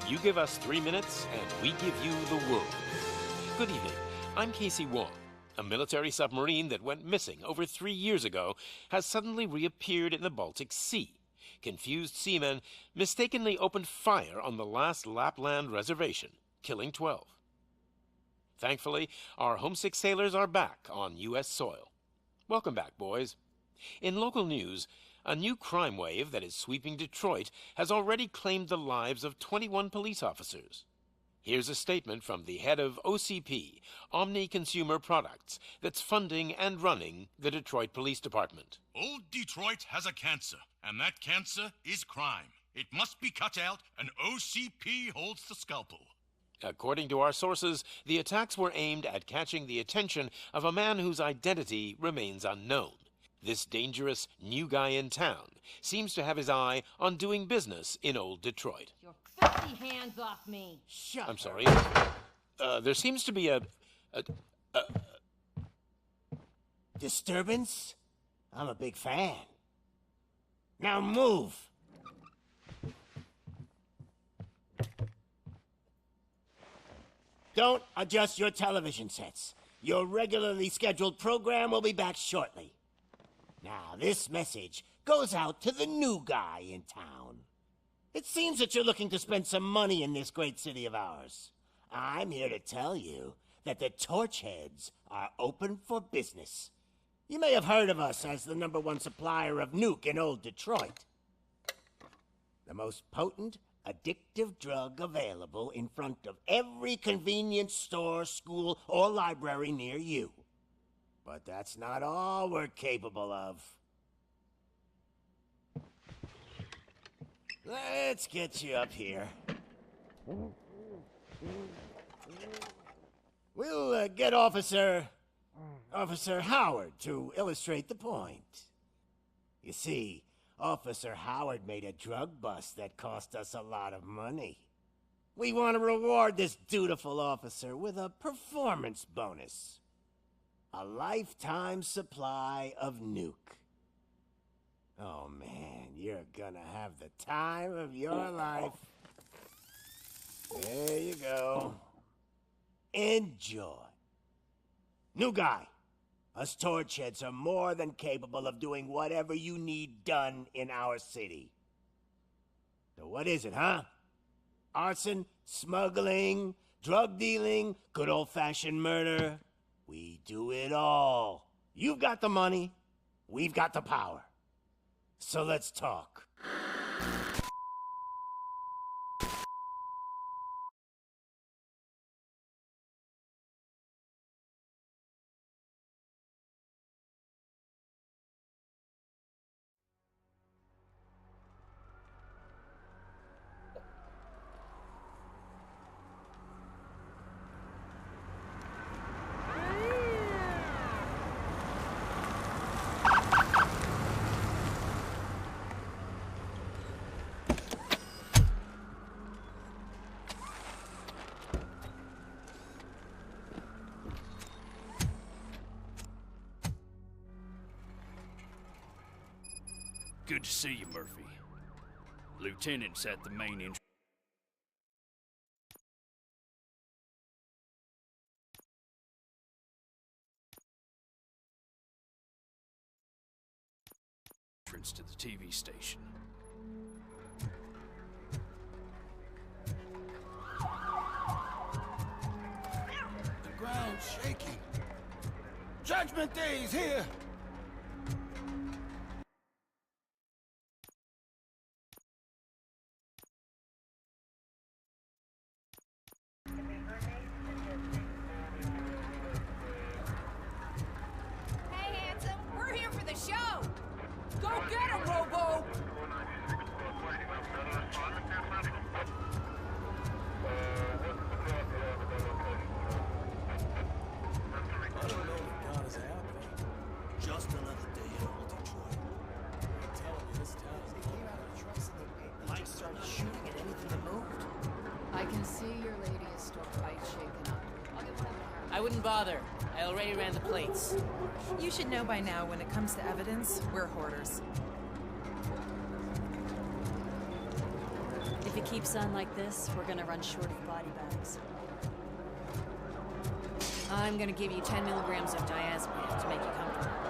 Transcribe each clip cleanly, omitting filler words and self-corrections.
You give us 3 minutes, and we give you the world. Good evening. I'm Casey Wong. A military submarine that went missing over 3 years ago has suddenly reappeared in the Baltic Sea. Confused seamen mistakenly opened fire on the last Lapland reservation, killing 12. Thankfully, our homesick sailors are back on U.S. soil. Welcome back, boys. In local news, a new crime wave that is sweeping Detroit has already claimed the lives of 21 police officers. Here's a statement from the head of OCP, Omni Consumer Products, that's funding and running the Detroit Police Department. Old Detroit has a cancer, and that cancer is crime. It must be cut out, and OCP holds the scalpel. According to our sources, the attacks were aimed at catching the attention of a man whose identity remains unknown. This dangerous new guy in town seems to have his eye on doing business in old Detroit. Your filthy hands off me! Shut I'm sorry. There seems to be a disturbance? I'm a big fan. Now move! Don't adjust your television sets. Your regularly scheduled program will be back shortly. Now, this message goes out to the new guy in town. It seems that you're looking to spend some money in this great city of ours. I'm here to tell you that the Torchheads are open for business. You may have heard of us as the #1 supplier of nuke in old Detroit. The most potent, addictive drug available in front of every convenience store, school, or library near you. But that's not all we're capable of. Let's get you up here. We'll get Officer Howard to illustrate the point. You see, Officer Howard made a drug bust that cost us a lot of money. We want to reward this dutiful officer with a performance bonus. A lifetime supply of nuke. Oh man, you're gonna have the time of your life. There you go. Enjoy. New guy, us Torchheads are more than capable of doing whatever you need done in our city. So what is it, huh? Arson, smuggling, drug dealing, good old-fashioned murder. We do it all. You've got the money, we've got the power. So let's talk. Good to see you, Murphy. Lieutenant's at the main entrance to the TV station. The ground's shaking. Judgment Day is here! I wouldn't bother. I already ran the plates. You should know by now, when it comes to evidence, we're hoarders. If If it keeps on like this, we're gonna run short of body bags. I'm gonna give you 10 milligrams of diazepam to make you comfortable.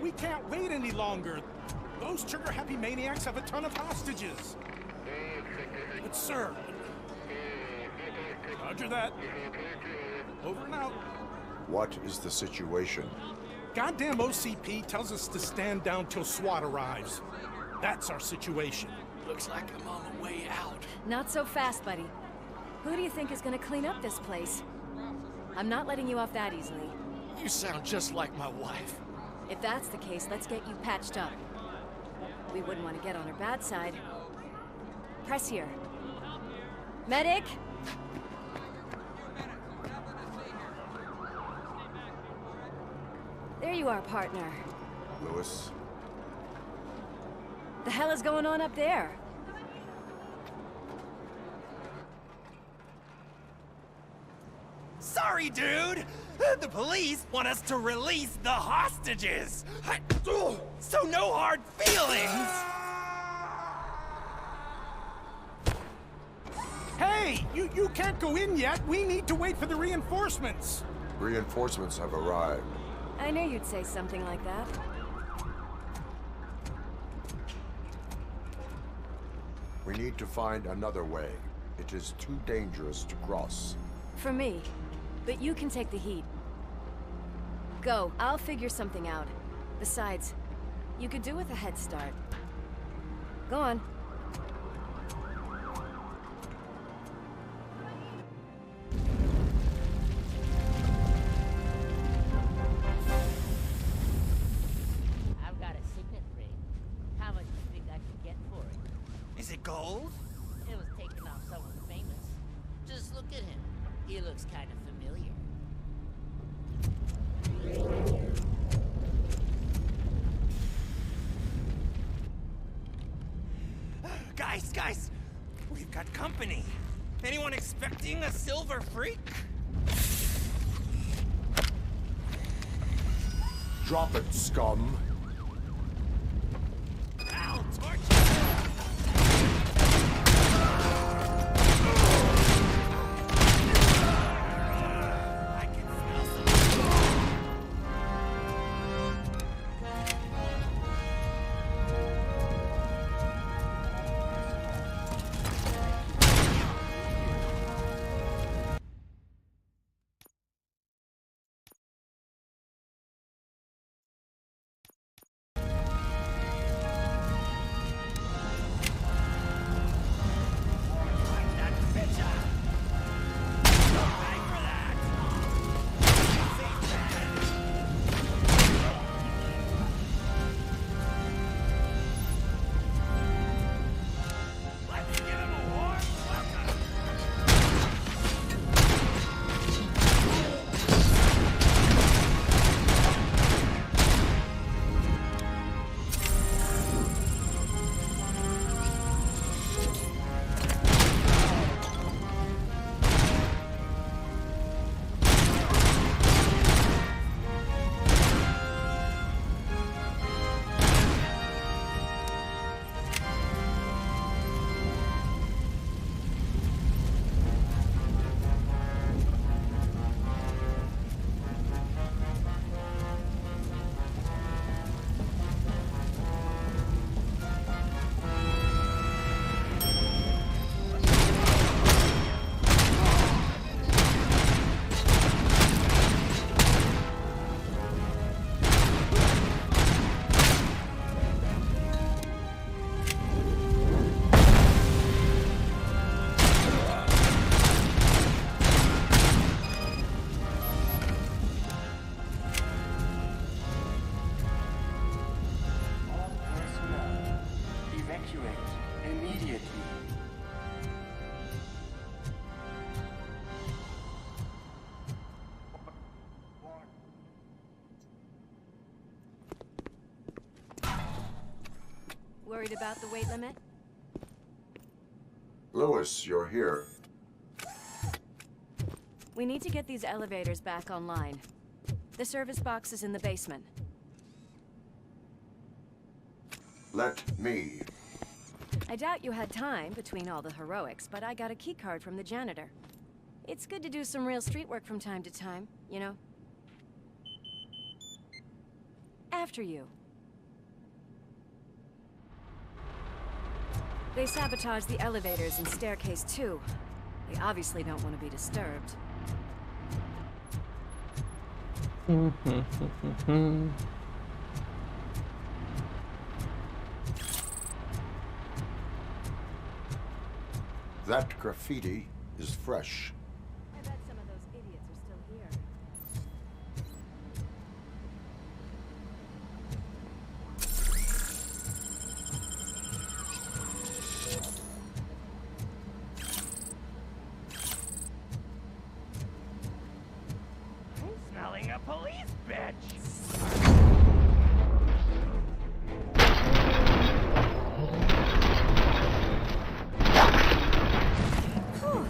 We can't wait any longer. Those trigger-happy maniacs have a ton of hostages. But sir... Roger that. Over and out. What is the situation? Goddamn OCP tells us to stand down till SWAT arrives. That's our situation. Looks like I'm on the way out. Not so fast, buddy. Who do you think is gonna clean up this place? I'm not letting you off that easily. You sound just like my wife. If that's the case, let's get you patched up. We wouldn't want to get on her bad side. Press here. Medic! There you are, partner. Lewis? The hell is going on up there? Sorry, dude! The police want us to release the hostages! So no hard feelings! Hey! You can't go in yet! We need to wait for the reinforcements! Reinforcements have arrived. I knew you'd say something like that. We need to find another way. It is too dangerous to cross. For me. But you can take the heat. Go. I'll figure something out. Besides, you could do with a head start. Go on. I've got a signet ring. How much do you think I could get for it? Is it gold? It was taken off someone famous. Just look at him. He looks kind of familiar. Guys! We've got company. Anyone expecting a silver freak? Drop it, scum! Ow, torch! Worried about the weight limit? Lewis, you're here. We need to get these elevators back online. The service box is in the basement. Let me. I doubt you had time between all the heroics, but I got a keycard from the janitor. It's good to do some real street work from time to time, you know? After you. They sabotaged the elevators and staircase too. They obviously don't want to be disturbed. That graffiti is fresh. I bet some of those idiots are still here. Smelling a police bitch. Whew.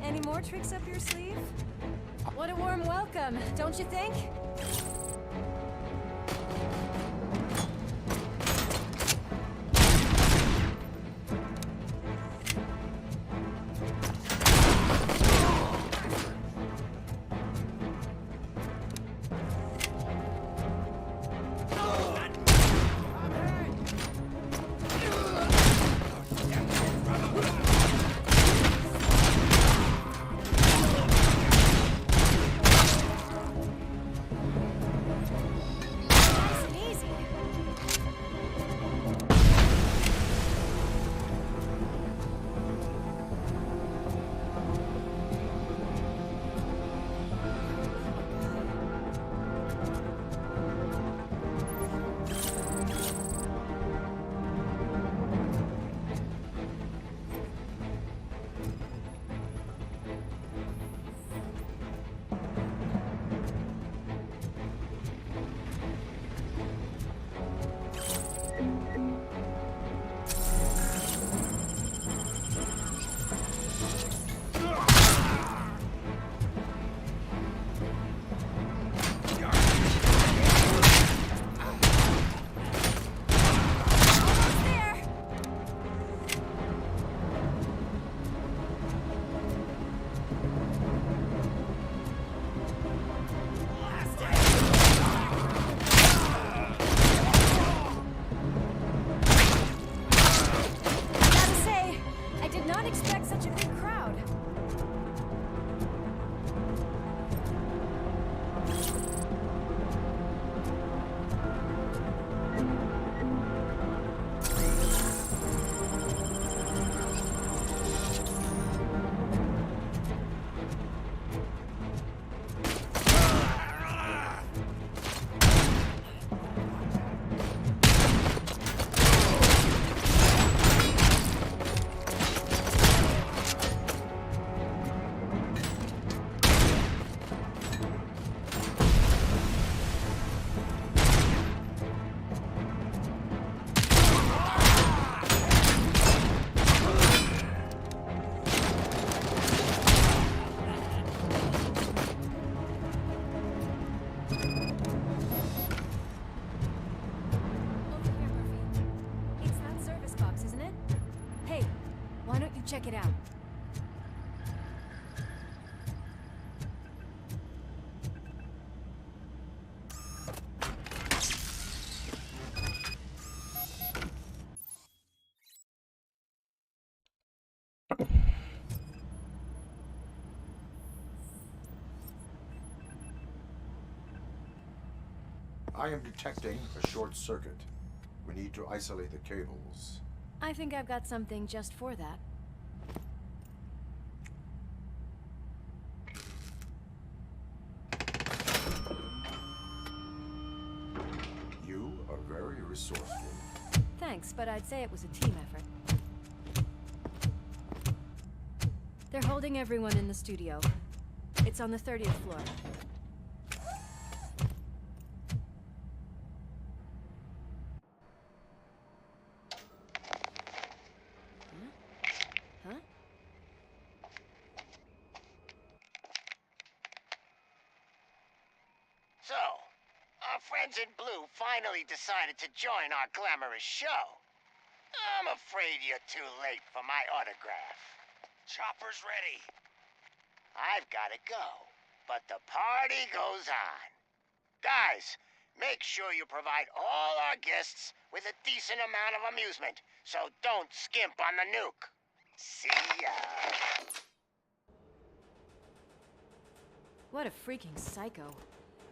Any more tricks up your sleeve? What a warm welcome, don't you think? Nice and easy. There. Gotta say, I did not expect such a big crowd. Over here, Murphy. It's that service box, isn't it? Hey, why don't you check it out? I am detecting a short circuit. We need to isolate the cables. I think I've got something just for that. You are very resourceful. Thanks, but I'd say it was a team effort. They're holding everyone in the studio. It's on the 30th floor. Friends in Blue finally decided to join our glamorous show. I'm afraid you're too late for my autograph. Chopper's ready. I've gotta go, but the party goes on. Guys, make sure you provide all our guests with a decent amount of amusement, so don't skimp on the nuke. See ya. What a freaking psycho.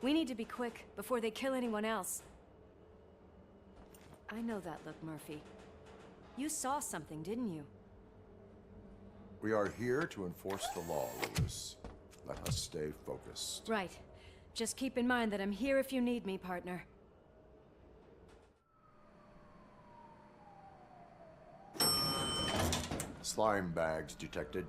We need to be quick before they kill anyone else. I know that look, Murphy. You saw something, didn't you? We are here to enforce the law, Lewis. Let us stay focused. Right. Just keep in mind that I'm here if you need me, partner. Slime bags detected.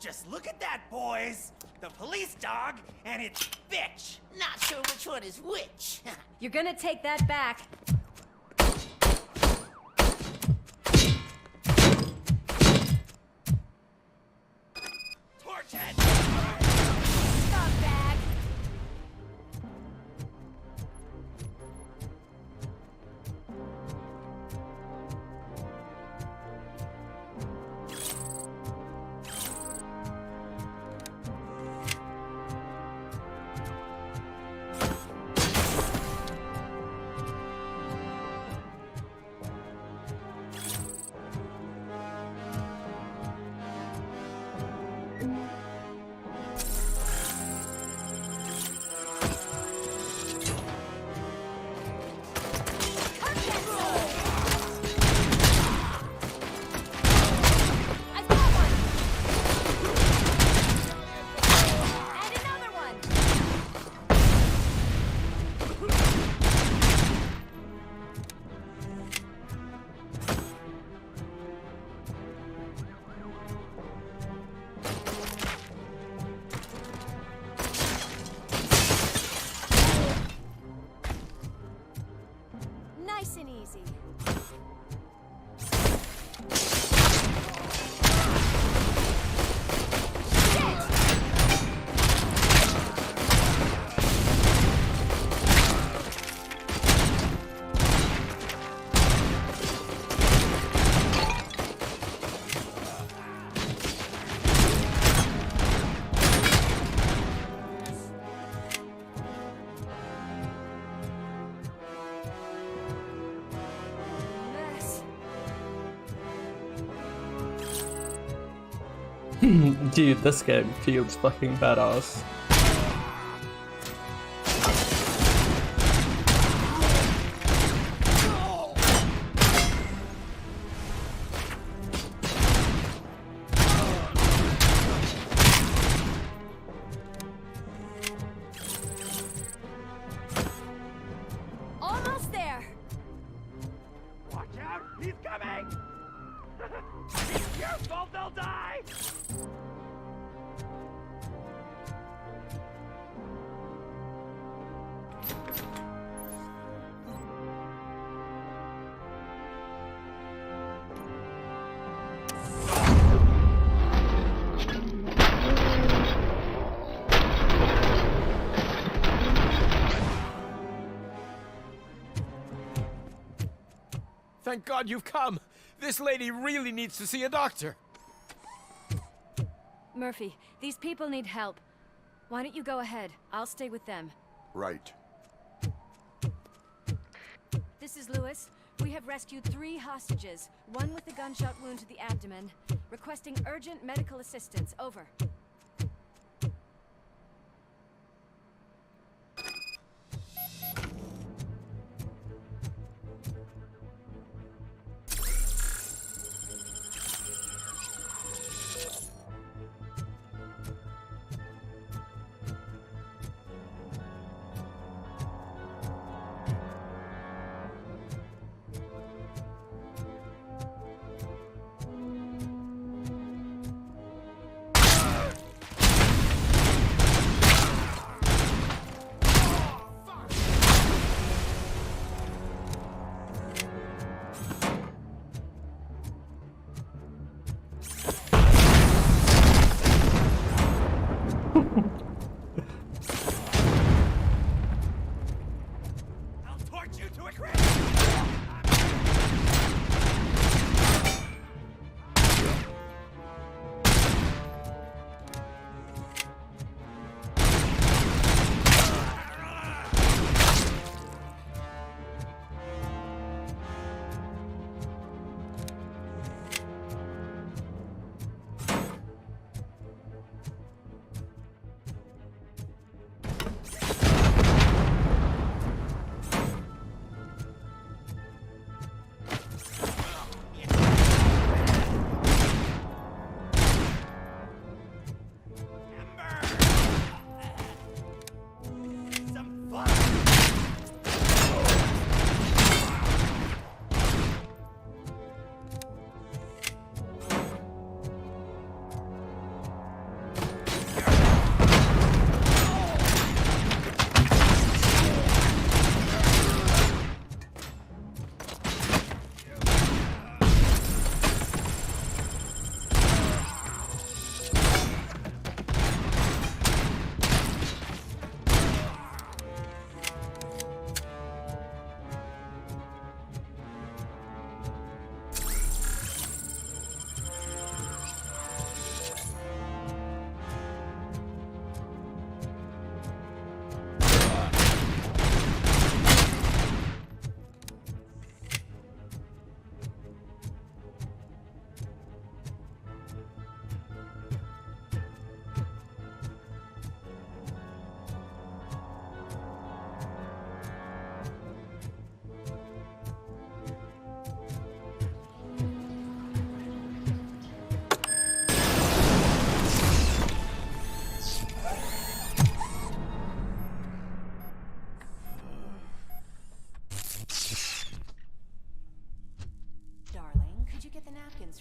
Just look at that, boys! The police dog and its bitch! Not sure which one is which. You're gonna take that back. Torchhead! Scumbag! Nice and easy. Dude, this game feels fucking badass. Almost there. Watch out! He's coming! It's your fault they'll die! Thank God you've come! This lady really needs to see a doctor! Murphy, these people need help. Why don't you go ahead? I'll stay with them. Right. This is Lewis. We have rescued 3 hostages, one with a gunshot wound to the abdomen. Requesting urgent medical assistance. Over. To a crash!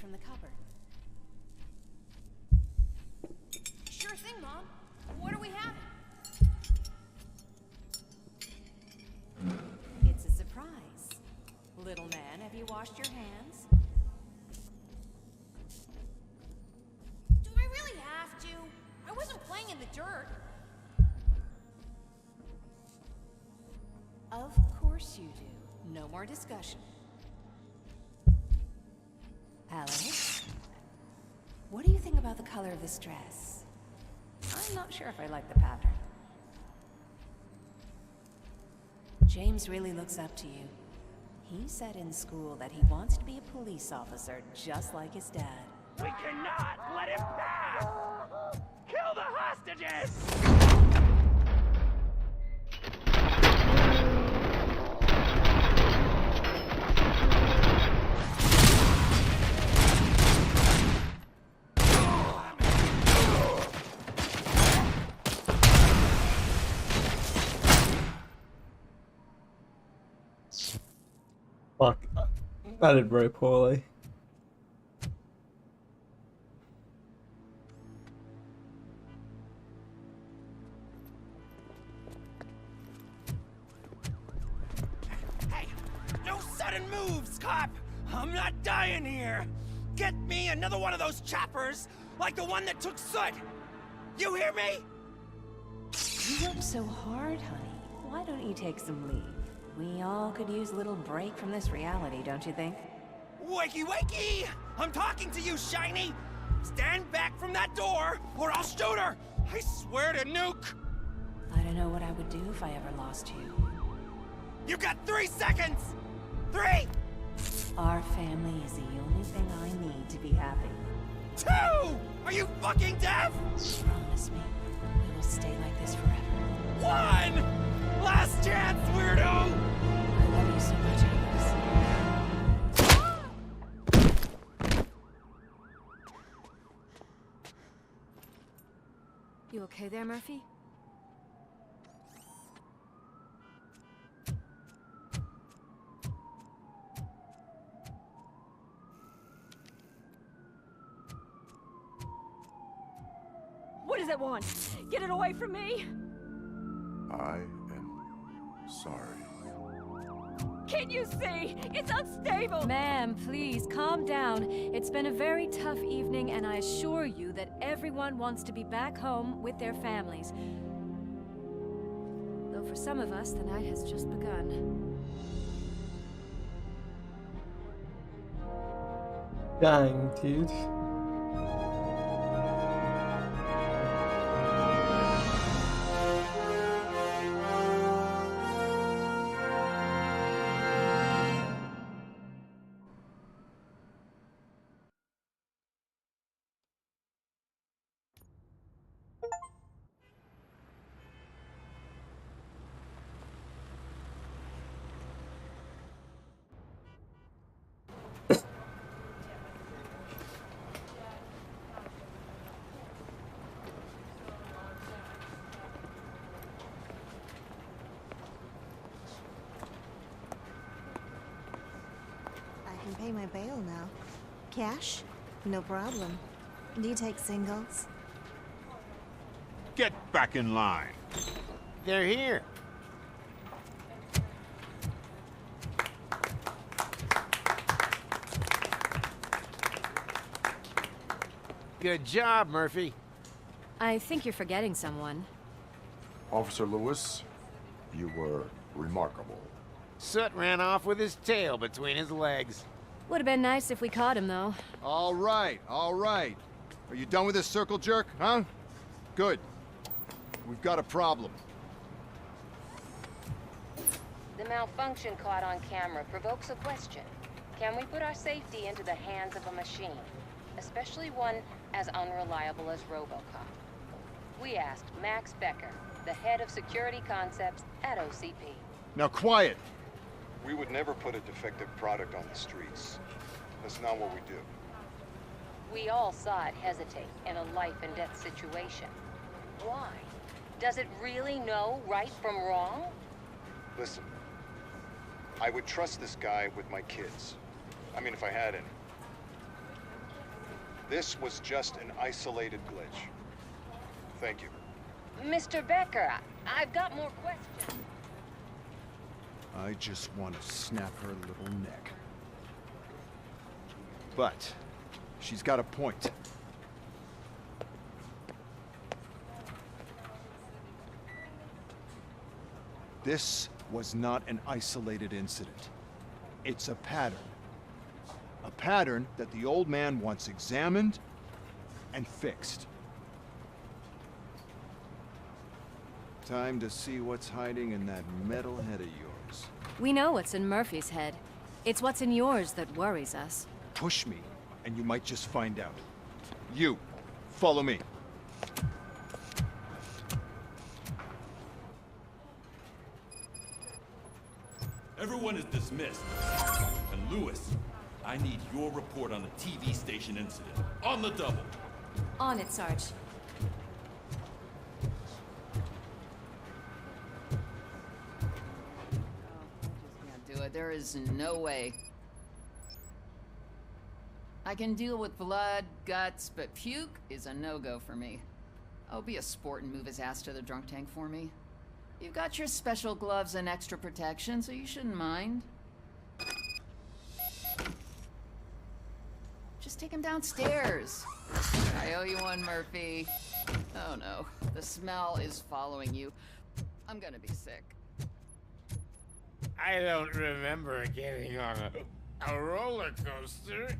From the cupboard. Sure thing, Mom. What do we have? It's a surprise. Little man, have you washed your hands? Do I really have to? I wasn't playing in the dirt. Of course you do. No more discussion. Alex, what do you think about the color of this dress? I'm not sure if I like the pattern. James really looks up to you. He said in school that he wants to be a police officer just like his dad. We cannot let him pass! Kill the hostages! Fuck. I did very poorly. Hey! No sudden moves, cop! I'm not dying here! Get me another one of those choppers, like the one that took Soot! You hear me? You work so hard, honey. Why don't you take some leave? We all could use a little break from this reality, don't you think? Wakey, wakey! I'm talking to you, Shiny! Stand back from that door, or I'll shoot her! I swear to nuke! I don't know what I would do if I ever lost you. You got 3 seconds! 3! Our family is the only thing I need to be happy. 2! Are you fucking deaf? Promise me, we will stay like this forever. 1! Last chance, weirdo! I love you so much, Alex. You okay there, Murphy? What does it want? Get it away from me! I am sorry. Can't you see? It's unstable! Ma'am, please, calm down. It's been a very tough evening, and I assure you that everyone wants to be back home with their families. Though for some of us, the night has just begun. Dang, dude. I can pay my bail now. Cash? No problem. Do you take singles? Get back in line. They're here. Good job, Murphy. I think you're forgetting someone. Officer Lewis, you were remarkable. Soot ran off with his tail between his legs. Would have been nice if we caught him, though. All right, all right. Are you done with this circle jerk, huh? Good. We've got a problem. The malfunction caught on camera provokes a question. Can we put our safety into the hands of a machine? Especially one as unreliable as RoboCop. We asked Max Becker, the head of security concepts at OCP. Now quiet! We would never put a defective product on the streets. That's not what we do. We all saw it hesitate in a life and death situation. Why? Does it really know right from wrong? Listen, I would trust this guy with my kids. I mean, if I had any. This was just an isolated glitch. Thank you. Mr. Becker, I've got more questions. I just want to snap her little neck. But she's got a point. This was not an isolated incident. It's a pattern. A pattern that the old man wants examined and fixed. Time to see what's hiding in that metal head of yours. We know what's in Murphy's head. It's what's in yours that worries us. Push me, and you might just find out. You, follow me. Everyone is dismissed. And Lewis, I need your report on the TV station incident. On the double. On it, Sarge. Do it. There is no way. I can deal with blood, guts, but puke is a no-go for me. Oh, be a sport and move his ass to the drunk tank for me. You've got your special gloves and extra protection, so you shouldn't mind. Just take him downstairs. I owe you one, Murphy. Oh no, the smell is following you. I'm gonna be sick. I don't remember getting on a roller coaster.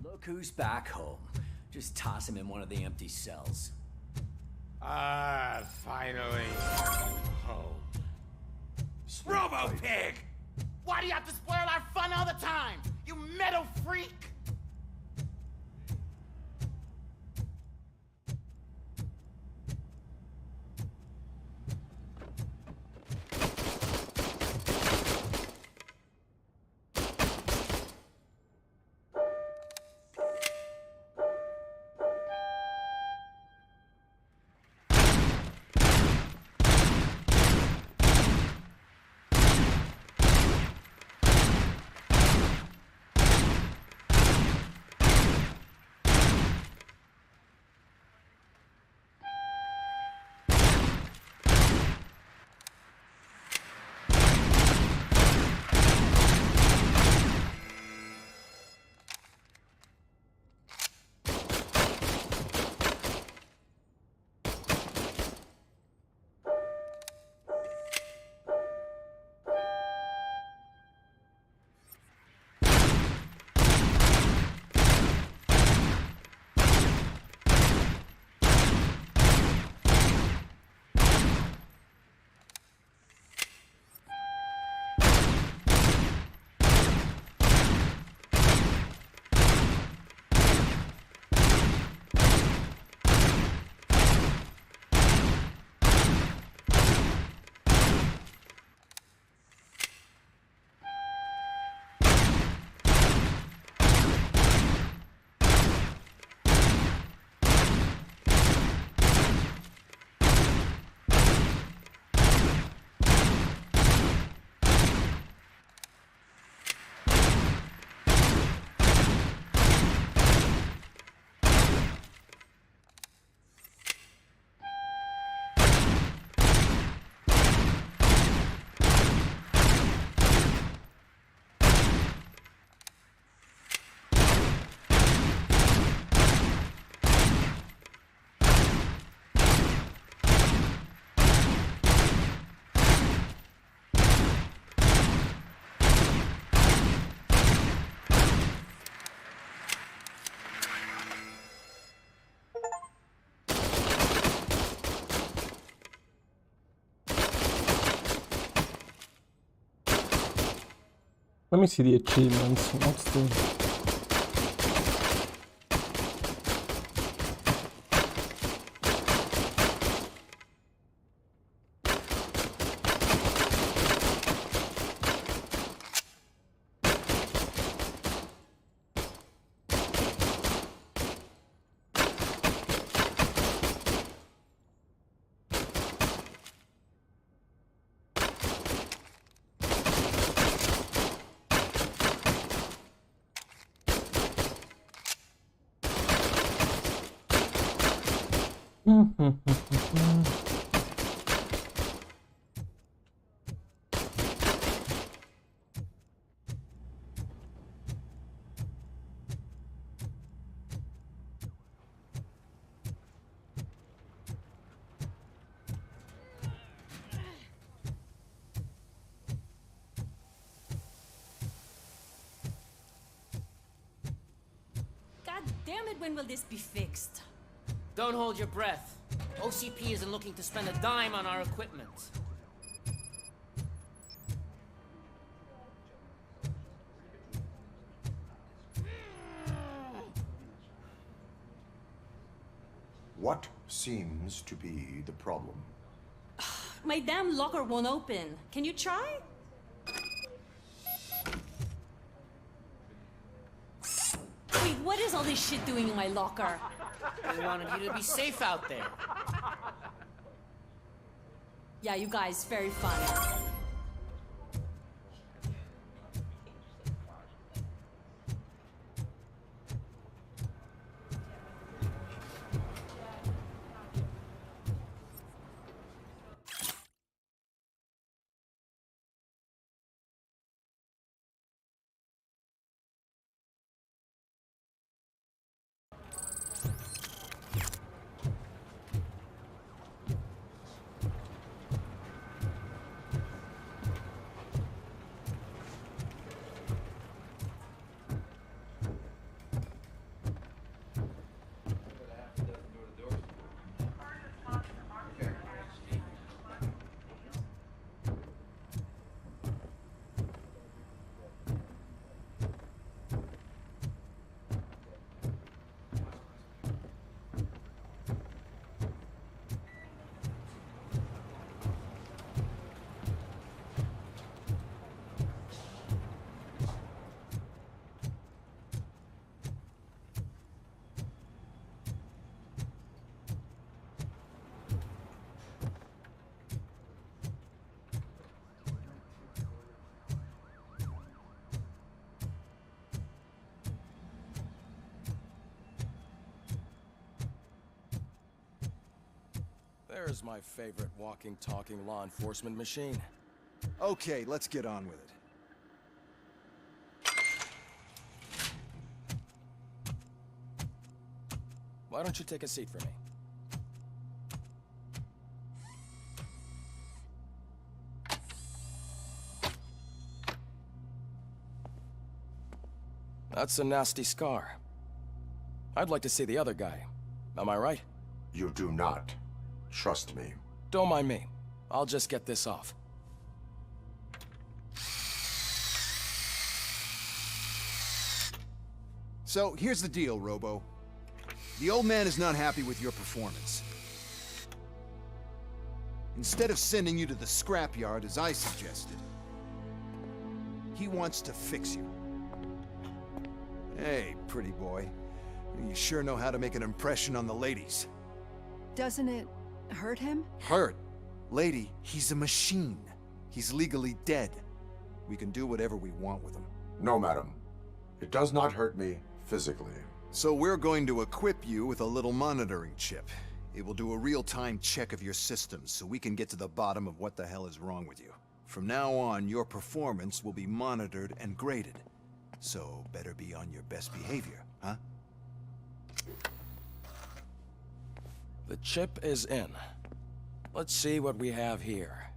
Look who's back home. Just toss him in one of the empty cells. Ah, finally. Home. Robo-Pig! Why do you have to spoil our fun all the time? You metal freak! Let me see the achievements. What's the... God damn it, when will this be fixed? Don't hold your breath. OCP isn't looking to spend a dime on our equipment. What seems to be the problem? My damn locker won't open. Can you try? Wait, what is all this shit doing in my locker? We wanted you to be safe out there. Yeah, you guys, very fun. There's my favorite walking, talking law enforcement machine. Okay, let's get on with it. Why don't you take a seat for me? That's a nasty scar. I'd like to see the other guy. Am I right? You do not. Trust me. Don't mind me. I'll just get this off. So, here's the deal, Robo. The old man is not happy with your performance. Instead of sending you to the scrapyard as I suggested, he wants to fix you. Hey, pretty boy. You sure know how to make an impression on the ladies. Doesn't it hurt him? Hurt? Lady, he's a machine. He's legally dead. We can do whatever we want with him. No, madam. It does not hurt me physically. So we're going to equip you with a little monitoring chip. It will do a real-time check of your systems so we can get to the bottom of what the hell is wrong with you. From now on, your performance will be monitored and graded. So better be on your best behavior, huh? The chip is in. Let's see what we have here.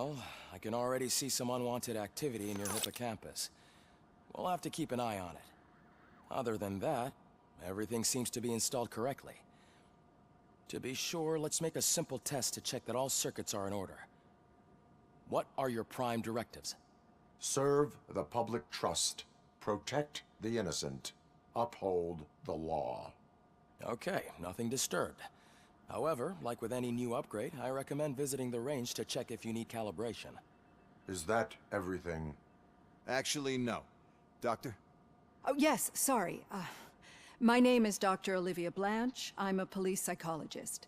Well, I can already see some unwanted activity in your hippocampus. We'll have to keep an eye on it. Other than that, everything seems to be installed correctly. To be sure, let's make a simple test to check that all circuits are in order. What are your prime directives? Serve the public trust. Protect the innocent. Uphold the law. Okay, nothing disturbed. However, like with any new upgrade, I recommend visiting the range to check if you need calibration. Is that everything? Actually, no. Doctor? Oh, yes, sorry. My name is Dr. Olivia Blanche. I'm a police psychologist.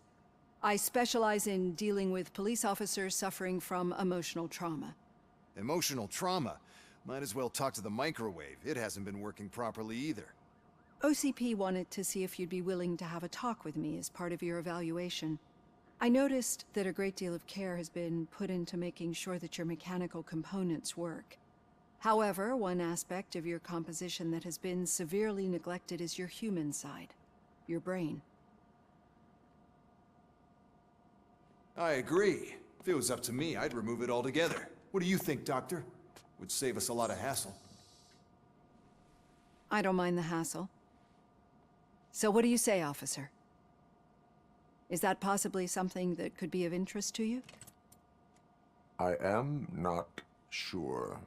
I specialize in dealing with police officers suffering from emotional trauma. Emotional trauma? Might as well talk to the microwave. It hasn't been working properly either. OCP wanted to see if you'd be willing to have a talk with me as part of your evaluation. I noticed that a great deal of care has been put into making sure that your mechanical components work. However, one aspect of your composition that has been severely neglected is your human side, your brain. I agree. If it was up to me, I'd remove it altogether. What do you think, Doctor? Would save us a lot of hassle. I don't mind the hassle. So what do you say, officer? Is that possibly something that could be of interest to you? I am not sure.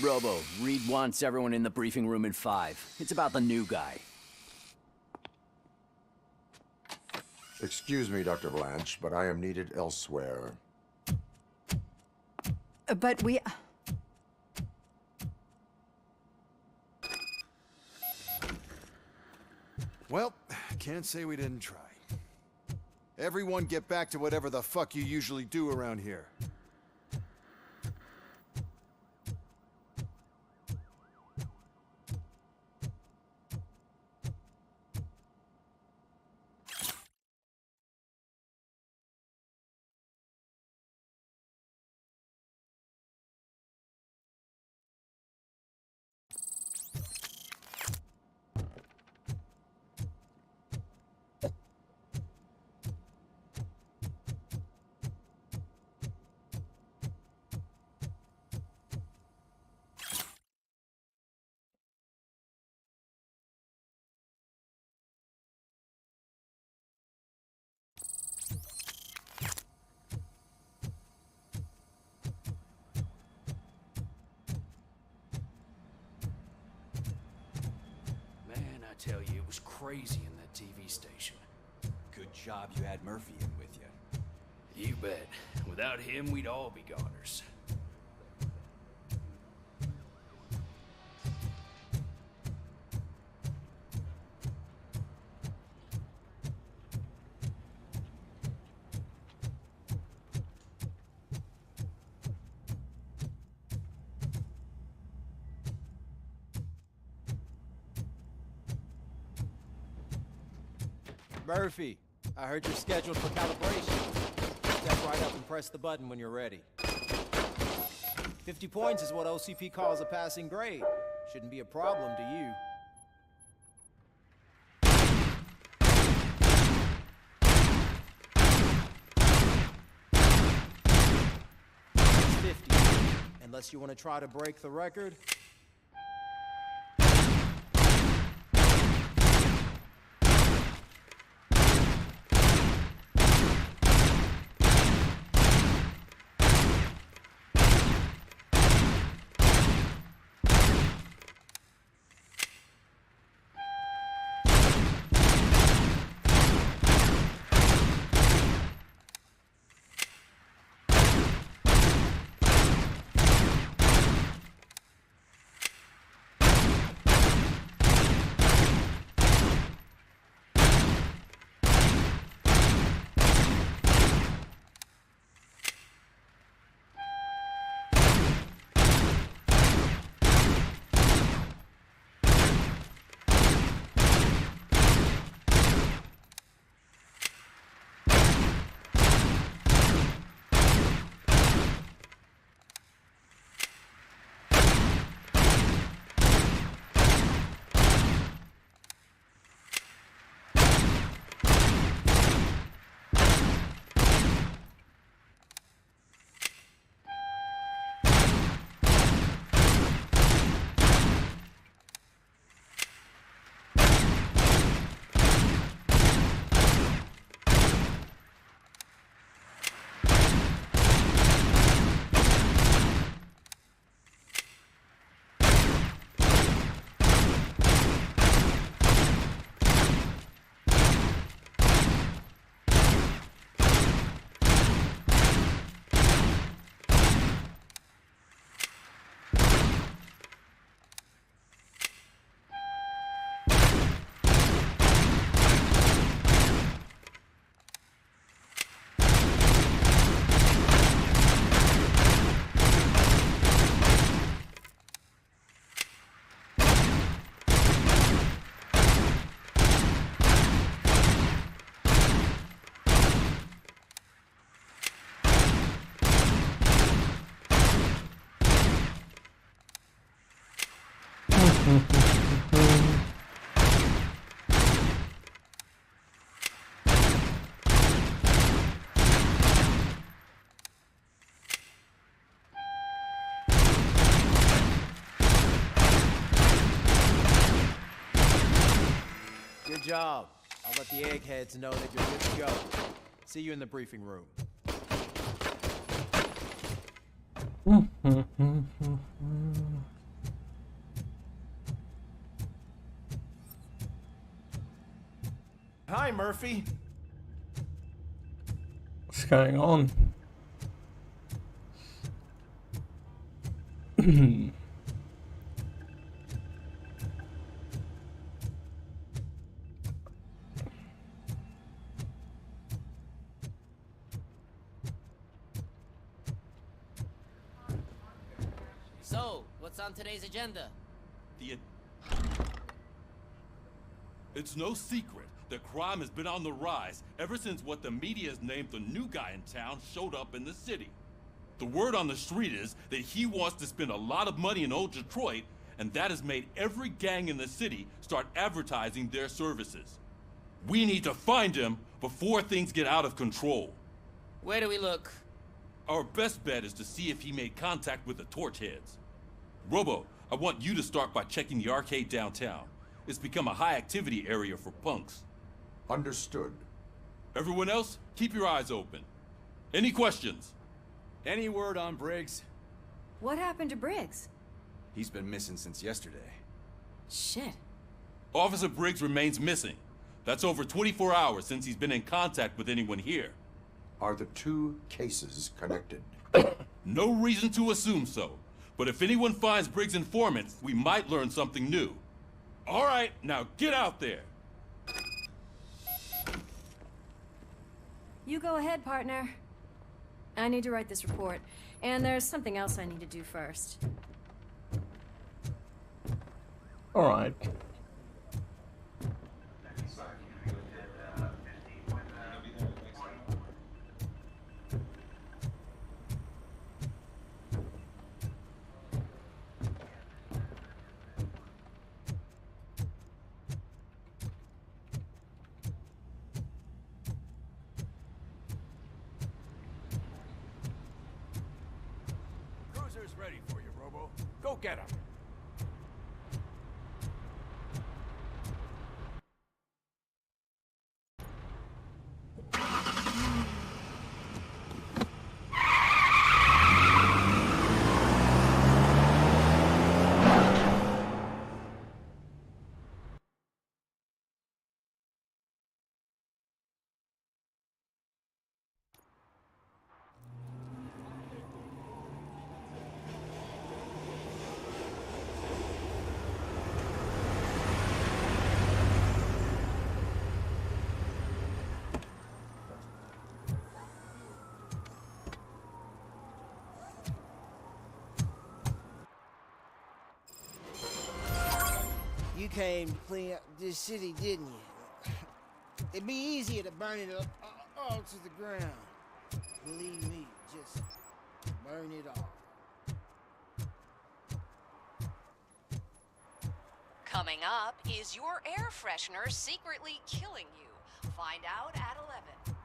Robo, Reed wants everyone in the briefing room in 5. It's about the new guy. Excuse me, Dr. Blanche, but I am needed elsewhere. But we... Well, can't say we didn't try. Everyone get back to whatever the fuck you usually do around here. Tell you, it was crazy in that TV station. Good job you had Murphy in with you. You bet. Without him, we'd all be goners. Murphy, I heard you're scheduled for calibration. Step right up and press the button when you're ready. 50 points is what OCP calls a passing grade. Shouldn't be a problem to you. It's 50. Unless you want to try to break the record. Good job. I'll let the eggheads know that you're good to go. See you in the briefing room. Hi, Murphy. What's going on? So, what's on today's agenda? It's no secret that crime has been on the rise ever since what the media has named the new guy in town showed up in the city. The word on the street is that he wants to spend a lot of money in old Detroit, and that has made every gang in the city start advertising their services. We need to find him before things get out of control. Where do we look? Our best bet is to see if he made contact with the Torchheads. Robo, I want you to start by checking the arcade downtown. It's become a high-activity area for punks. Understood. Everyone else, keep your eyes open. Any questions? Any word on Briggs? What happened to Briggs? He's been missing since yesterday. Shit. Officer Briggs remains missing. That's over 24 hours since he's been in contact with anyone here. Are the two cases connected? No reason to assume so. But if anyone finds Briggs' informants, we might learn something new. All right, now get out there. You go ahead, partner. I need to write this report, and there's something else I need to do first. All right. Cruiser's ready for you, Robo. Go get him. You came to clean up this city, didn't you? It'd be easier to burn it all to the ground. Believe me, just burn it all. Coming up, is your air freshener secretly killing you? Find out at 11.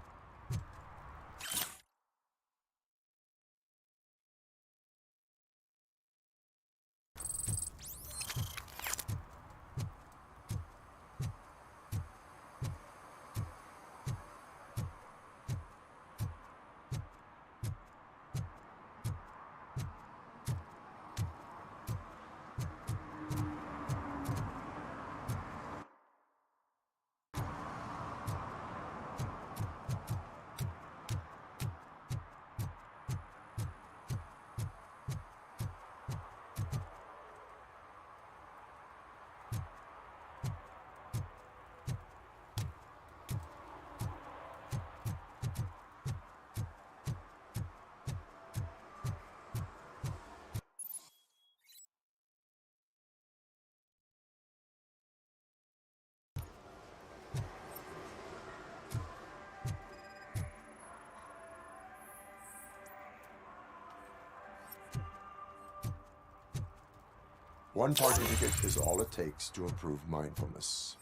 One parking ticket is all it takes to improve mindfulness.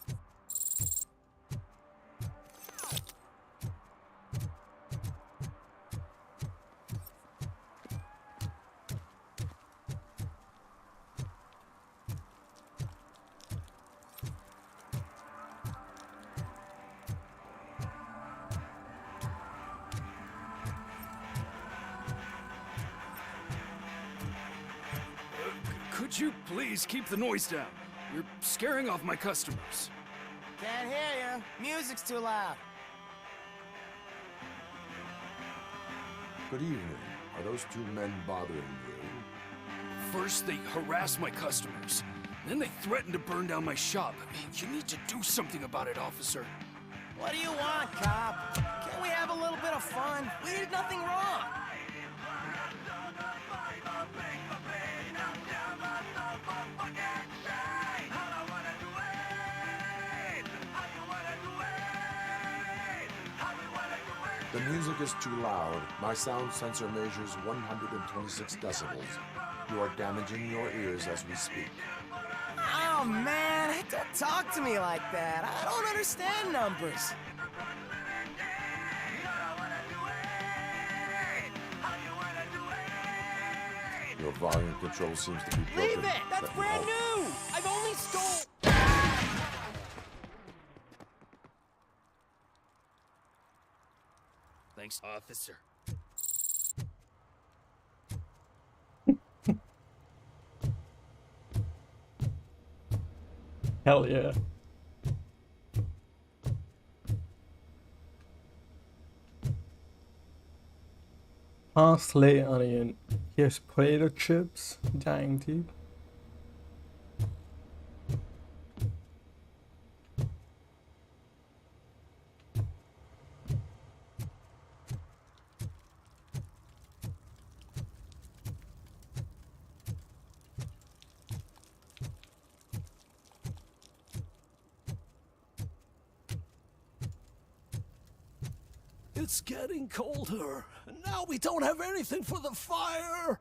Could you please keep the noise down? You're scaring off my customers. Can't hear you. Music's too loud. Good evening. Are those two men bothering you? First, they harass my customers. Then they threaten to burn down my shop. You need to do something about it, officer. What do you want, cop? Can't we have a little bit of fun? We did nothing wrong. The music is too loud. My sound sensor measures 126 decibels. You are damaging your ears as we speak. Oh, man, don't talk to me like that. I don't understand numbers. Your volume control seems to be broken. Leave it! That's brand new! I've only stole... Thanks, officer. Hell yeah. Parsley, onion. Here's potato chips. Dang, dude. It's getting colder, and now we don't have anything for the fire.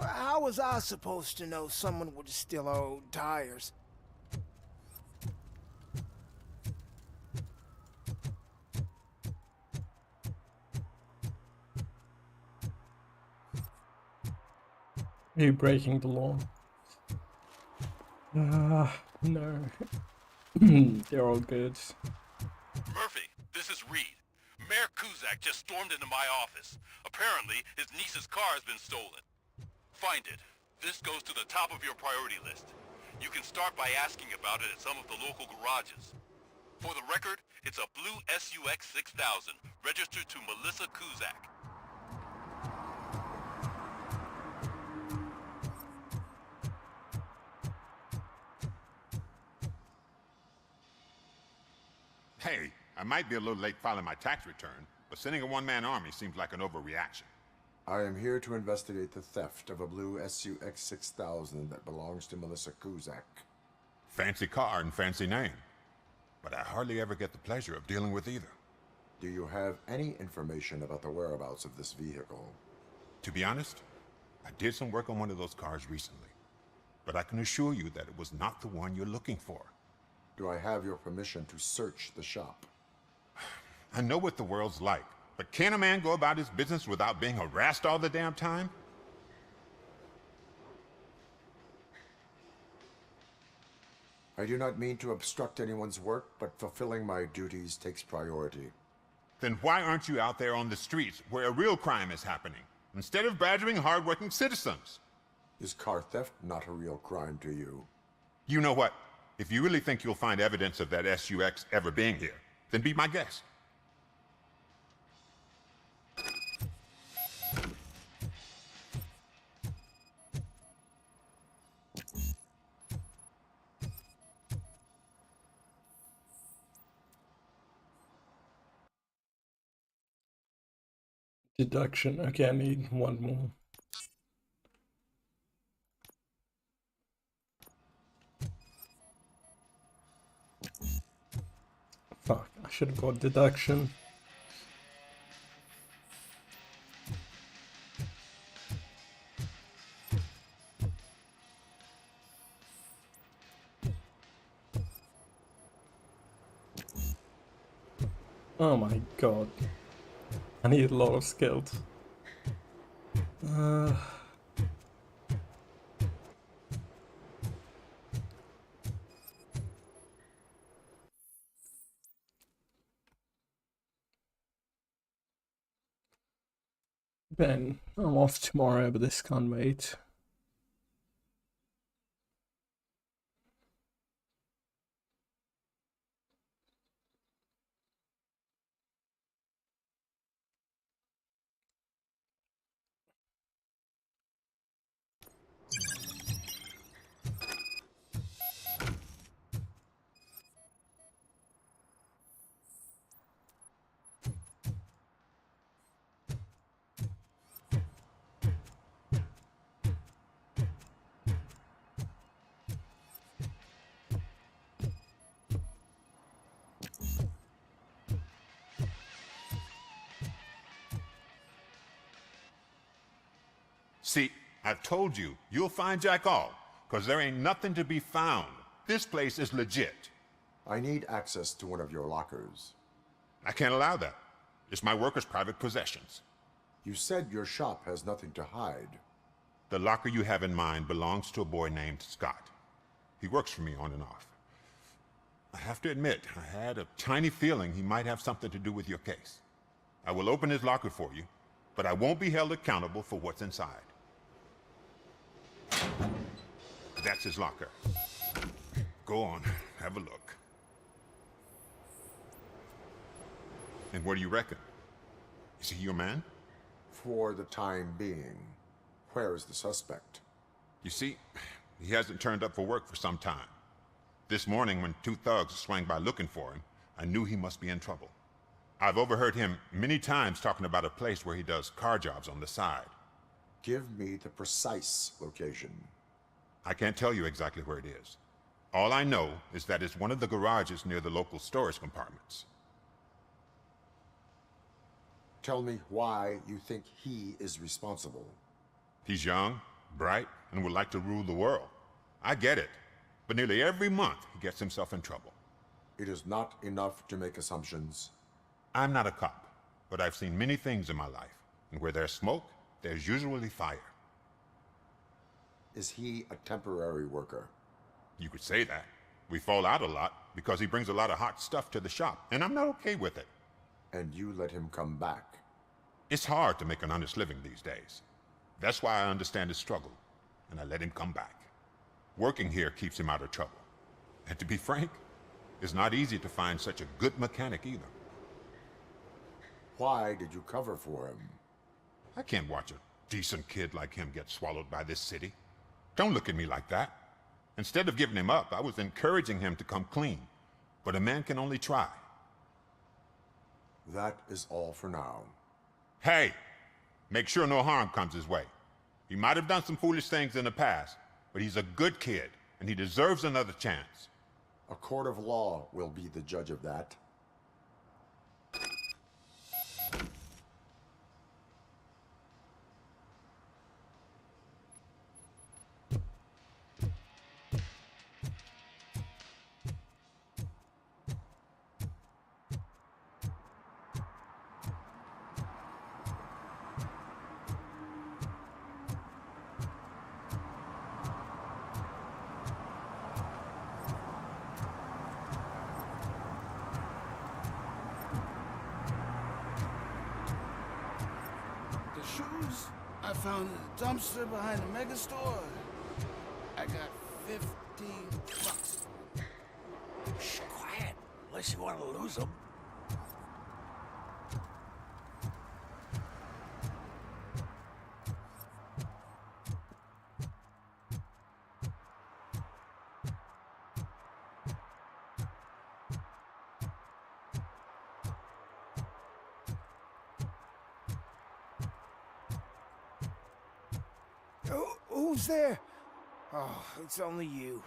How was I supposed to know someone would steal our old tires? You breaking the law? No. They're all good. Murphy, this is Reed. Mayor Kuzak just stormed into my office. Apparently, his niece's car has been stolen. Find it. This goes to the top of your priority list. You can start by asking about it at some of the local garages. For the record, it's a blue SUX 6000, registered to Melissa Kuzak. Hey, I might be a little late filing my tax return, but sending a one-man army seems like an overreaction. I am here to investigate the theft of a blue SUX 6000 that belongs to Melissa Kuzak. Fancy car and fancy name. But I hardly ever get the pleasure of dealing with either. Do you have any information about the whereabouts of this vehicle? To be honest, I did some work on one of those cars recently. But I can assure you that it was not the one you're looking for. Do I have your permission to search the shop? I know what the world's like, but can a man go about his business without being harassed all the damn time? I do not mean to obstruct anyone's work, but fulfilling my duties takes priority. Then why aren't you out there on the streets where a real crime is happening, instead of badgering hardworking citizens? Is car theft not a real crime to you? You know what? If you really think you'll find evidence of that SUX ever being here, then be my guest. Deduction. Okay, I need one more. Fuck, I should have got deduction. Oh my god. I need a lot of skills. Ben, I'm off tomorrow, but this can't wait. See, I've told you, you'll find Jack all, because there ain't nothing to be found. This place is legit. I need access to one of your lockers. I can't allow that. It's my workers' private possessions. You said your shop has nothing to hide. The locker you have in mind belongs to a boy named Scott. He works for me on and off. I have to admit, I had a tiny feeling he might have something to do with your case. I will open his locker for you, but I won't be held accountable for what's inside. That's his locker. Go on, have a look. And what do you reckon? Is he your man? For the time being. Where is the suspect? You see, he hasn't turned up for work for some time. This morning, when two thugs swang by looking for him, I knew he must be in trouble. I've overheard him many times talking about a place where he does car jobs on the side. Give me the precise location. I can't tell you exactly where it is. All I know is that it's one of the garages near the local storage compartments. Tell me why you think he is responsible. He's young, bright, and would like to rule the world. I get it. But nearly every month, he gets himself in trouble. It is not enough to make assumptions. I'm not a cop, but I've seen many things in my life. And where there's smoke, there's usually fire. Is he a temporary worker? You could say that. We fall out a lot because he brings a lot of hot stuff to the shop, and I'm not okay with it. And you let him come back? It's hard to make an honest living these days. That's why I understand his struggle, and I let him come back. Working here keeps him out of trouble. And to be frank, it's not easy to find such a good mechanic either. Why did you cover for him? I can't watch a decent kid like him get swallowed by this city. Don't look at me like that. Instead of giving him up, I was encouraging him to come clean. But a man can only try. That is all for now. Hey, make sure no harm comes his way. He might have done some foolish things in the past, but he's a good kid, and he deserves another chance. A court of law will be the judge of that. Shoes I found in the dumpster behind the mega store. I got 15 bucks. Shh, quiet. Unless you want to lose them. Who's there? Oh, it's only you.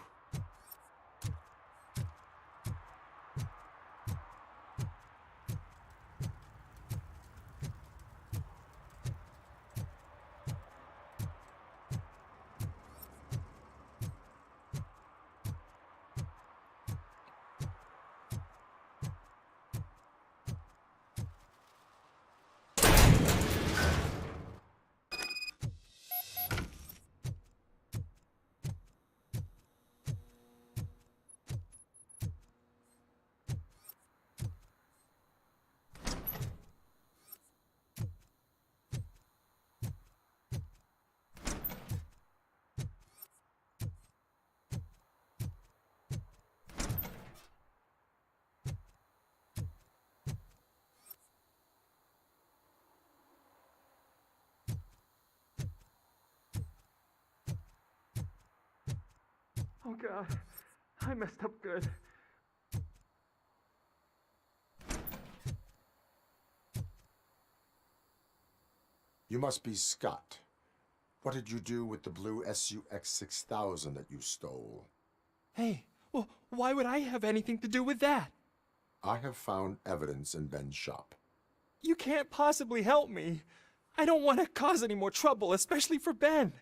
Oh god, I messed up good. You must be Scott. What did you do with the blue SUX 6000 that you stole? Hey, well, why would I have anything to do with that? I have found evidence in Ben's shop. You can't possibly help me. I don't want to cause any more trouble, especially for Ben.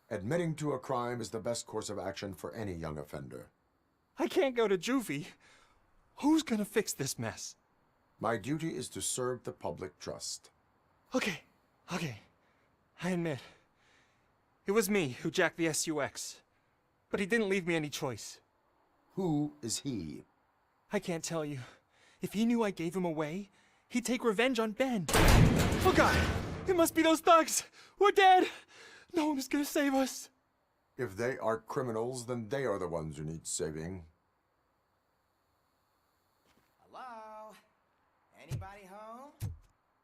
Admitting to a crime is the best course of action for any young offender. I can't go to juvie. Who's gonna fix this mess? My duty is to serve the public trust. Okay. I admit. It was me who jacked the SUX. But he didn't leave me any choice. Who is he? I can't tell you. If he knew I gave him away, he'd take revenge on Ben. Oh god! It must be those thugs! We're dead! No one is gonna save us. If they are criminals, then they are the ones who need saving. Hello? Anybody home?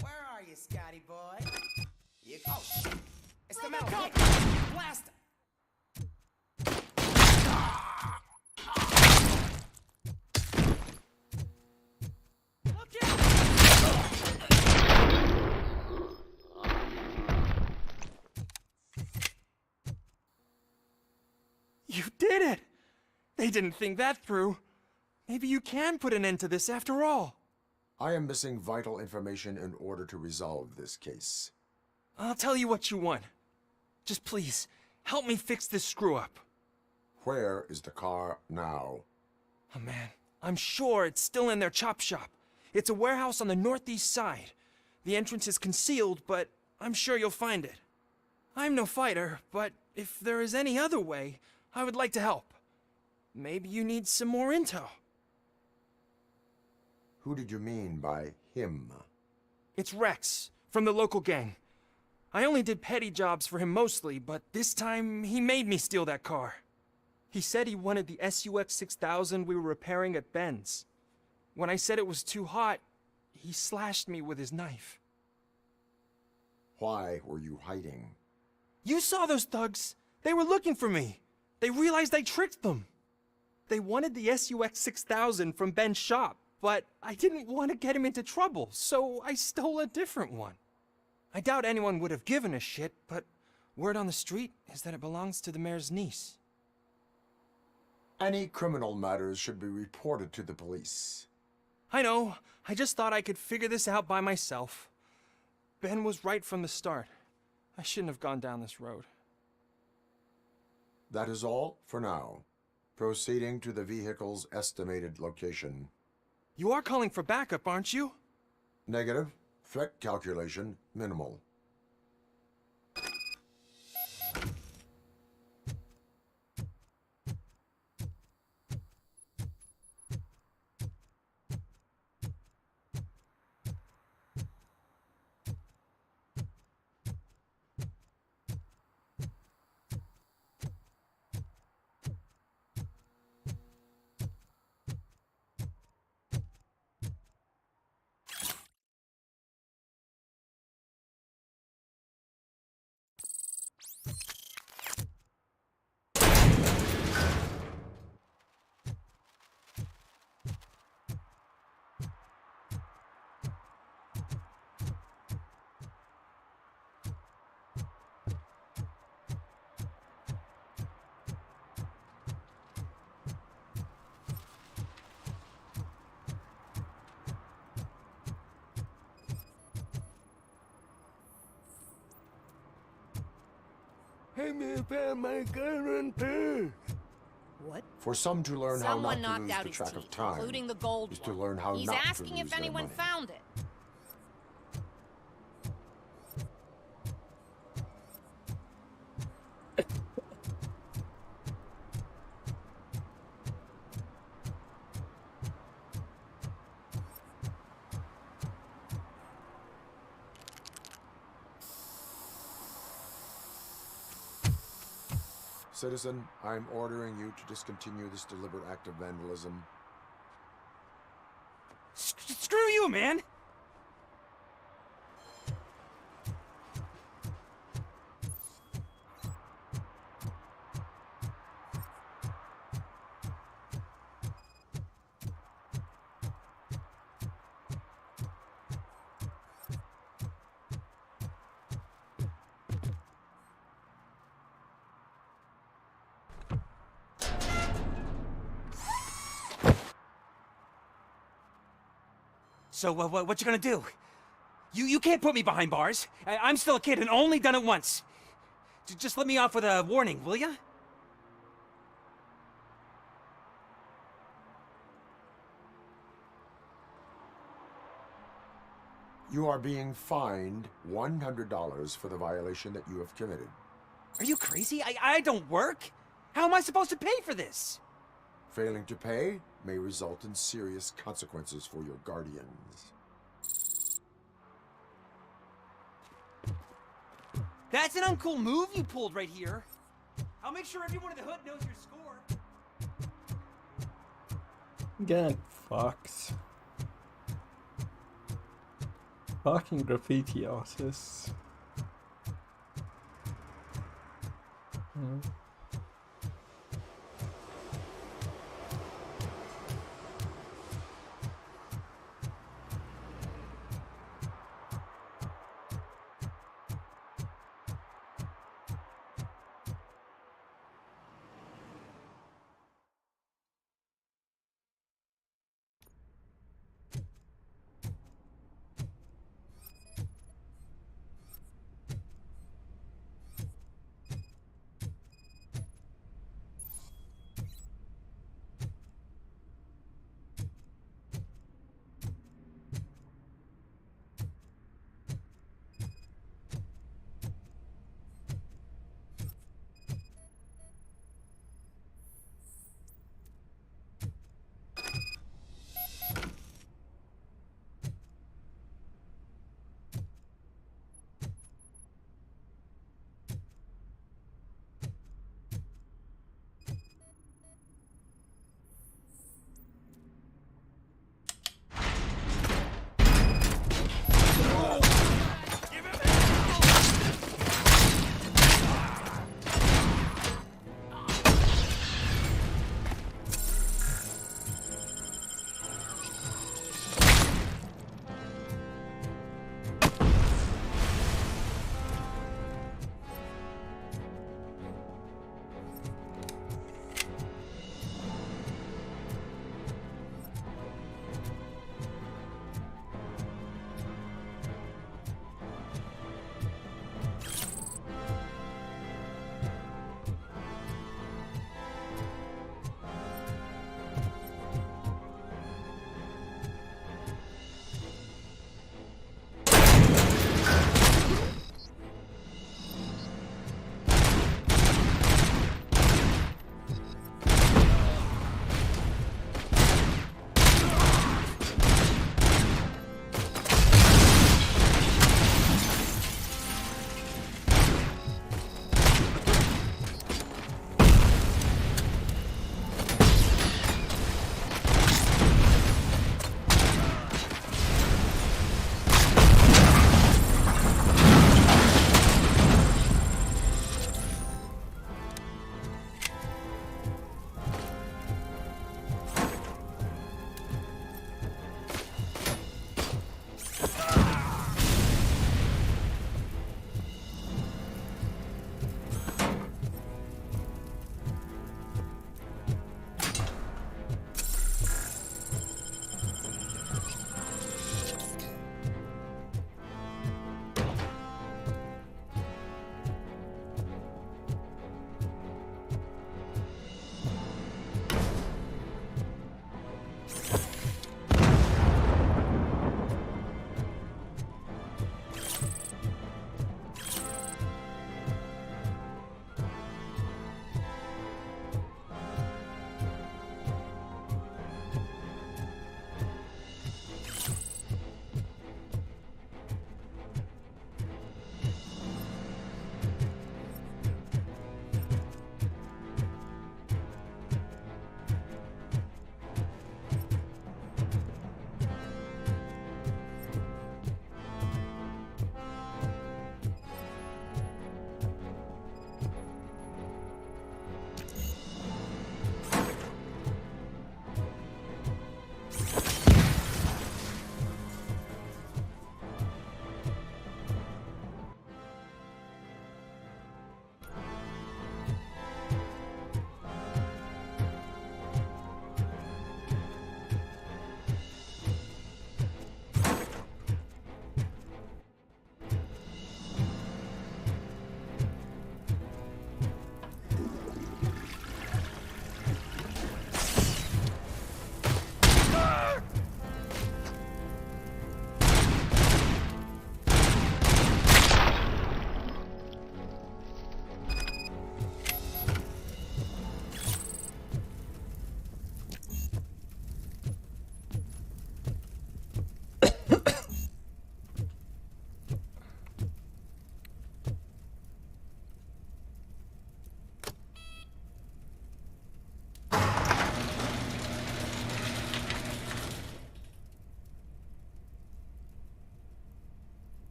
Where are you, Scotty boy? Oh, shit! It's the metal kid! Blast him! You did it! They didn't think that through. Maybe you can put an end to this after all. I am missing vital information in order to resolve this case. I'll tell you what you want. Just please, help me fix this screw-up. Where is the car now? Oh man, I'm sure it's still in their chop shop. It's a warehouse on the northeast side. The entrance is concealed, but I'm sure you'll find it. I'm no fighter, but if there is any other way, I would like to help. Maybe you need some more intel. Who did you mean by him? It's Rex, from the local gang. I only did petty jobs for him mostly, but this time he made me steal that car. He said he wanted the SUX 6000 we were repairing at Ben's. When I said it was too hot, he slashed me with his knife. Why were you hiding? You saw those thugs. They were looking for me. They realized I tricked them. They wanted the SUX 6000 from Ben's shop, but I didn't want to get him into trouble, so I stole a different one. I doubt anyone would have given a shit, but word on the street is that it belongs to the mayor's niece. Any criminal matters should be reported to the police. I know. I just thought I could figure this out by myself. Ben was right from the start. I shouldn't have gone down this road. That is all for now. Proceeding to the vehicle's estimated location. You are calling for backup, aren't you? Negative. Threat calculation minimal. Help me find my gun and purse. What? For some to learn Someone how not to knocked lose out the his track teeth, of time including the gold is to one. learn how He's not asking to lose if their anyone money. found it. Citizen, I am ordering you to discontinue this deliberate act of vandalism. Screw you, man! So, what you gonna do? You can't put me behind bars. I'm still a kid and only done it once. Just let me off with a warning, will ya? You are being fined $100 for the violation that you have committed. Are you crazy? I don't work. How am I supposed to pay for this? Failing to pay may result in serious consequences for your guardians. That's an uncool move you pulled right here. I'll make sure everyone in the hood knows your score. Get fucked. Fucking graffiti artists.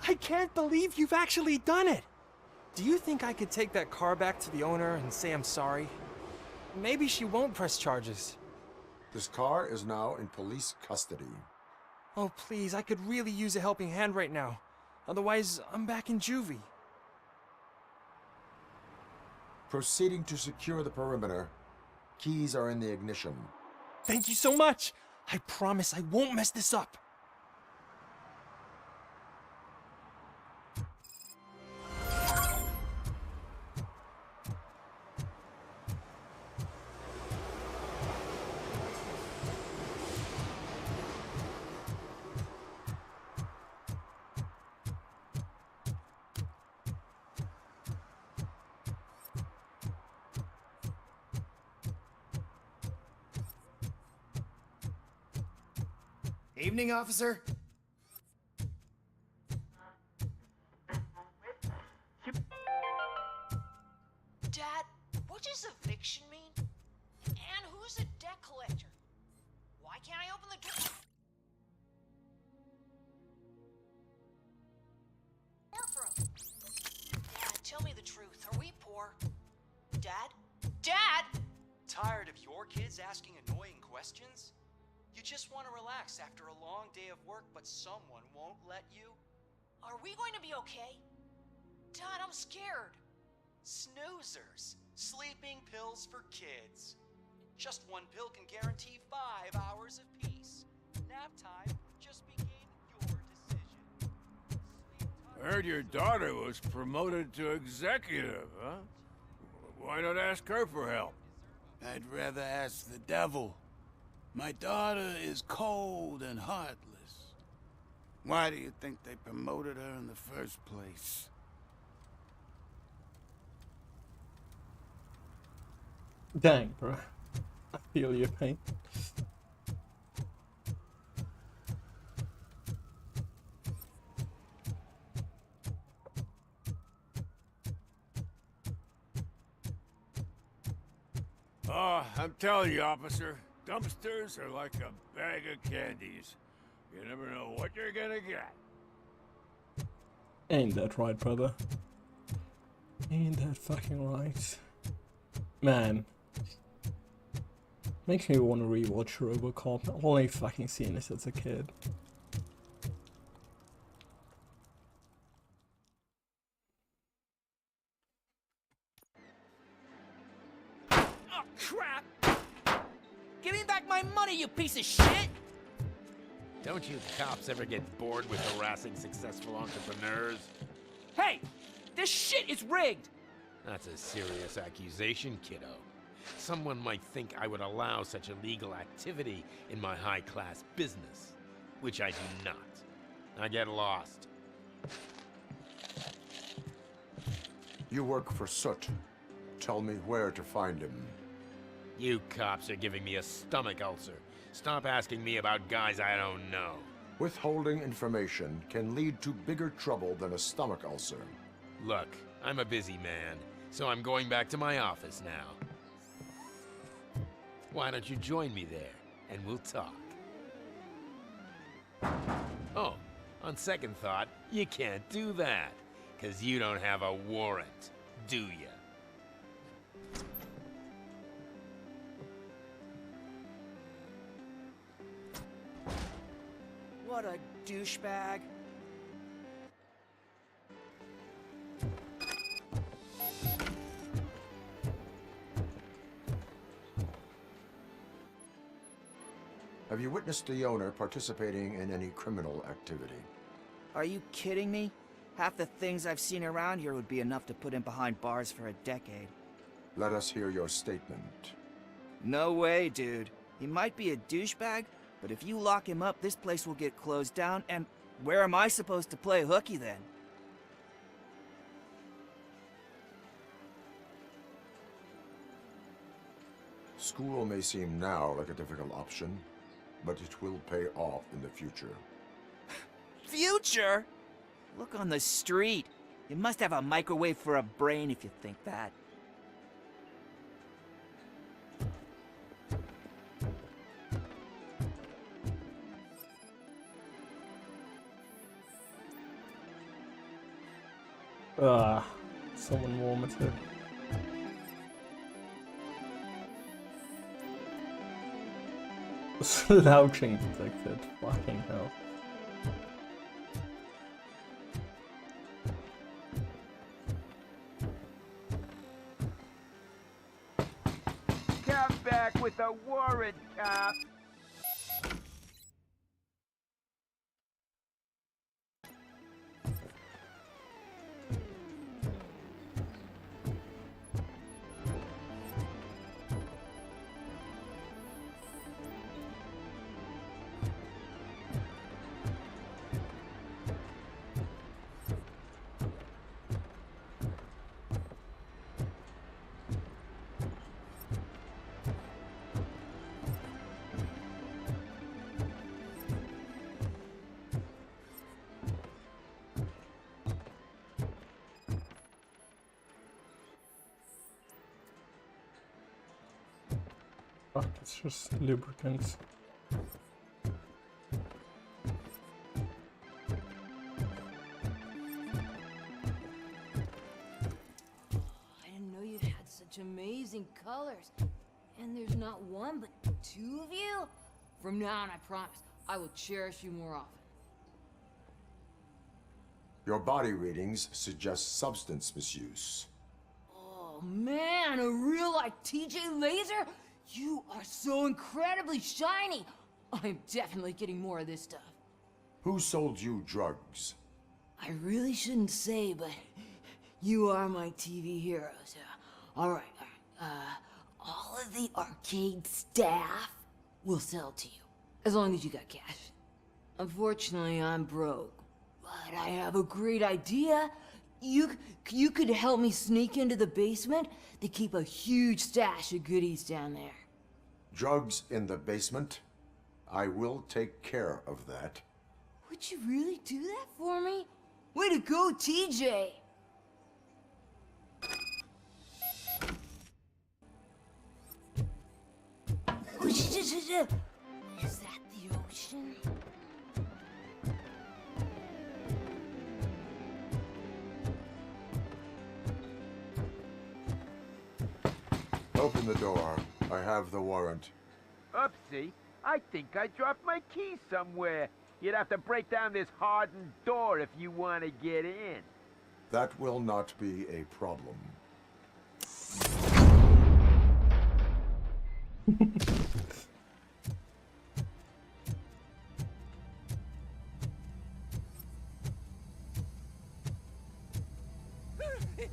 I can't believe you've actually done it! Do you think I could take that car back to the owner and say I'm sorry? Maybe she won't press charges. This car is now in police custody. Oh, please, I could really use a helping hand right now. Otherwise, I'm back in juvie. Proceeding to secure the perimeter. Keys are in the ignition. Thank you so much! I promise I won't mess this up. Evening, officer. Dad, what does eviction mean? And who's a debt collector? Why can't I open the door? Dad, tell me the truth. Are we poor? Dad? Dad! Tired of your kids asking annoying questions? You just want to relax after a long day of work, but someone won't let you? Are we going to be okay? Dad, I'm scared. Snoozers. Sleeping pills for kids. Just one pill can guarantee 5 hours of peace. Nap time just became your decision. I heard your daughter was promoted to executive, huh? Why not ask her for help? I'd rather ask the devil. My daughter is cold and heartless. Why do you think they promoted her in the first place? Dang, bro. I feel your pain. Oh, I'm telling you, officer, dumpsters are like a bag of candies. You never know what you're gonna get. Ain't that right, brother? Ain't that fucking right? Man. Makes me want to rewatch RoboCop. I've only fucking seen this as a kid. Oh, crap! Give me back my money, you piece of shit! Don't you cops ever get bored with harassing successful entrepreneurs? Hey! This shit is rigged! That's a serious accusation, kiddo. Someone might think I would allow such illegal activity in my high-class business, which I do not. I get lost. You work for Soot. Tell me where to find him. You cops are giving me a stomach ulcer. Stop asking me about guys I don't know. Withholding information can lead to bigger trouble than a stomach ulcer. Look, I'm a busy man, so I'm going back to my office now. Why don't you join me there, and we'll talk. Oh, on second thought, you can't do that, 'cause you don't have a warrant, do ya? What a douchebag. Have you witnessed the owner participating in any criminal activity? Are you kidding me? Half the things I've seen around here would be enough to put him behind bars for a decade. Let us hear your statement. No way, dude. He might be a douchebag, but if you lock him up, this place will get closed down, and where am I supposed to play hooky then? School may seem now like a difficult option, but it will pay off in the future. Future? Look on the street. You must have a microwave for a brain if you think that. Ah, someone vomited. Slouching detected. Fucking hell. Come back with a warrant, cop. Fuck, it's just lubricants. I didn't know you had such amazing colors. And there's not one, but two of you? From now on, I promise, I will cherish you more often. Your body readings suggest substance misuse. Oh man, a real like TJ Laser? You are so incredibly shiny! I'm definitely getting more of this stuff. Who sold you drugs? I really shouldn't say, but you are my TV heroes. Alright. All of the arcade staff will sell to you, as long as you got cash. Unfortunately, I'm broke, but I have a great idea. You could help me sneak into the basement. They keep a huge stash of goodies down there. Drugs in the basement? I will take care of that. Would you really do that for me? Way to go, TJ! Is that the ocean? Open the door. I have the warrant. Oopsie, I think I dropped my keys somewhere. You'd have to break down this hardened door if you want to get in. That will not be a problem.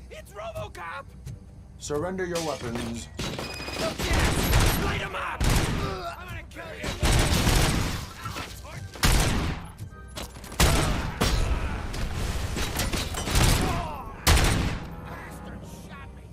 It's RoboCop! Surrender your weapons. Light him up! I'm gonna kill you! Bastard shot me!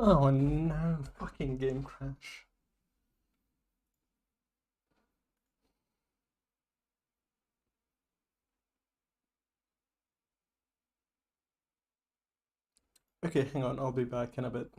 Oh no, fucking game crash. Okay, hang on, I'll be back in a bit.